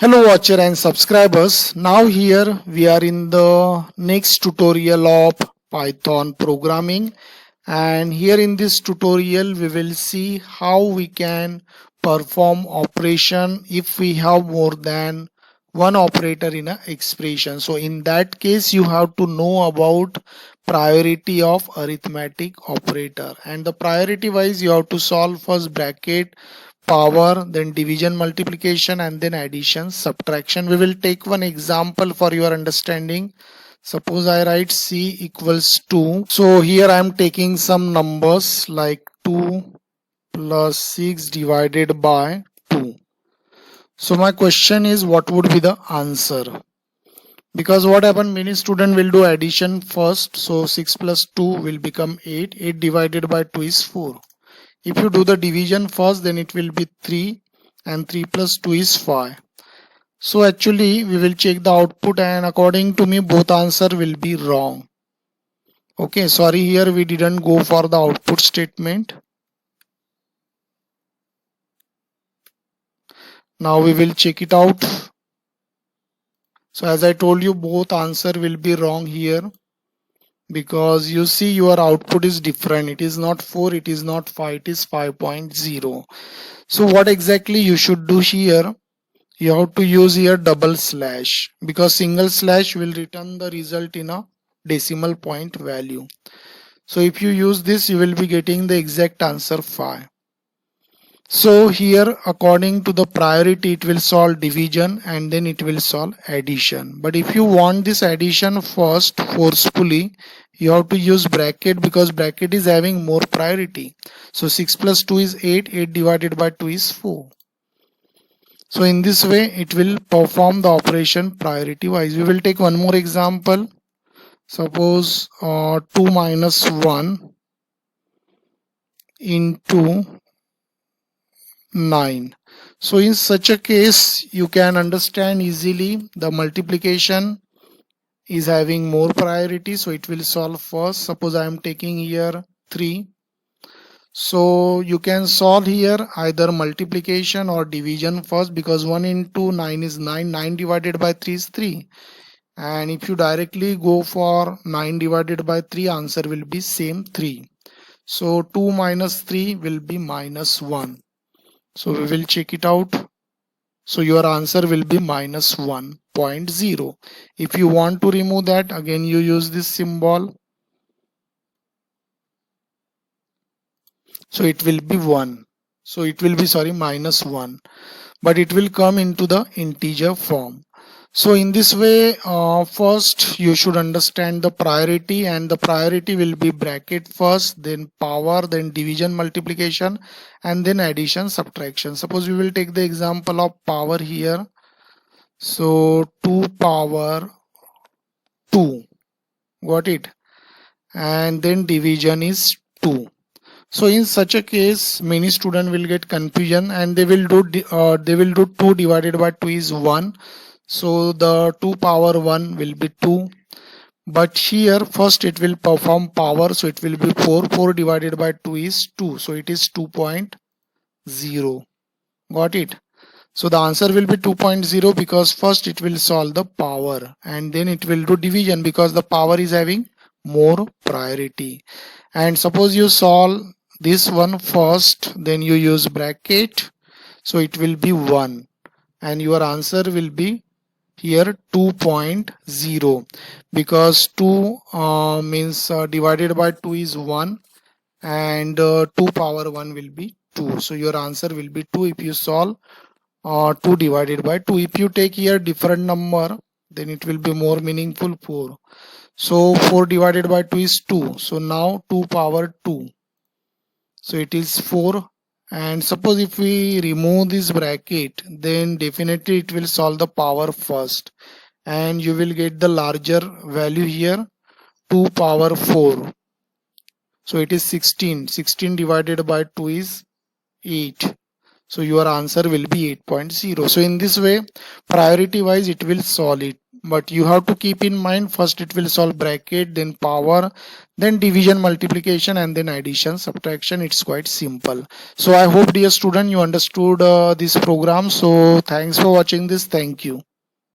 Hello watcher and subscribers. Now here we are in the next tutorial of Python programming, and here in this tutorial we will see how we can perform operation if we have more than one operator in an expression. So in that case you have to know about priority of arithmetic operator, and the priority wise you have to solve first bracket, power, then division, multiplication, and then addition, subtraction. We will take one example for your understanding. Suppose I write C equals 2. So here I am taking some numbers like 2 plus 6 divided by 2. So my question is, what would be the answer? Because what happened, many student will do addition first. So 6 plus 2 will become 8. 8 divided by 2 is 4. If you do the division first, then it will be 3, and 3 plus 2 is 5. So actually we will check the output, and according to me both answer will be wrong. Okay, sorry, here we didn't go for the output statement. Now we will check it out. So as I told you, both answer will be wrong here, because you see your output is different. It is not 4, it is not 5, it is 5.0. So what exactly you should do here? You have to use here double slash, because single slash will return the result in a decimal point value. So if you use this, you will be getting the exact answer 5. So here according to the priority it will solve division and then it will solve addition. But if you want this addition first forcefully, you have to use bracket, because bracket is having more priority. So 6 plus 2 is 8. 8 divided by 2 is 4. So in this way it will perform the operation priority wise. We will take one more example. Suppose 2 minus 1 into 9. So in such a case you can understand easily the multiplication is having more priority, so it will solve first. Suppose I am taking here 3. So you can solve here either multiplication or division first, because 1 into 9 is 9. 9 divided by 3 is 3. And if you directly go for 9 divided by 3, answer will be same 3. So 2 minus 3 will be minus 1. So we will check it out. So your answer will be minus 1.0. If you want to remove that, again you use this symbol. So it will be 1. So it will be, sorry, minus 1. But it will come into the integer form. So in this way, first you should understand the priority, and the priority will be bracket first, then power, then division, multiplication, and then addition, subtraction. Suppose we will take the example of power here. So 2 power 2, got it? And then division is 2. So in such a case many students will get confusion, and they will do 2 divided by 2 is 1. So the 2 power 1 will be 2. But here first it will perform power, so it will be 4. 4 divided by 2 is 2. So it is 2.0. Got it? So the answer will be 2.0, because first it will solve the power and then it will do division, because the power is having more priority. And suppose you solve this one first, then you use bracket, so it will be 1, and your answer will be here 2.0, because 2 means divided by 2 is 1, and 2 power 1 will be 2. So your answer will be 2 if you solve 2 divided by 2. If you take here different number, then it will be more meaningful, 4. So 4 divided by 2 is 2. So now 2 power 2. So it is 4. And suppose if we remove this bracket, then definitely it will solve the power first, and you will get the larger value here, 2 power 4. So it is 16. 16 divided by 2 is 8. So your answer will be 8.0. So in this way priority wise it will solve it. but you have to keep in mind, first it will solve bracket, then power, then division, multiplication, and then addition, subtraction. It's quite simple. So I hope, dear student, you understood this program. So thanks for watching this. Thank you.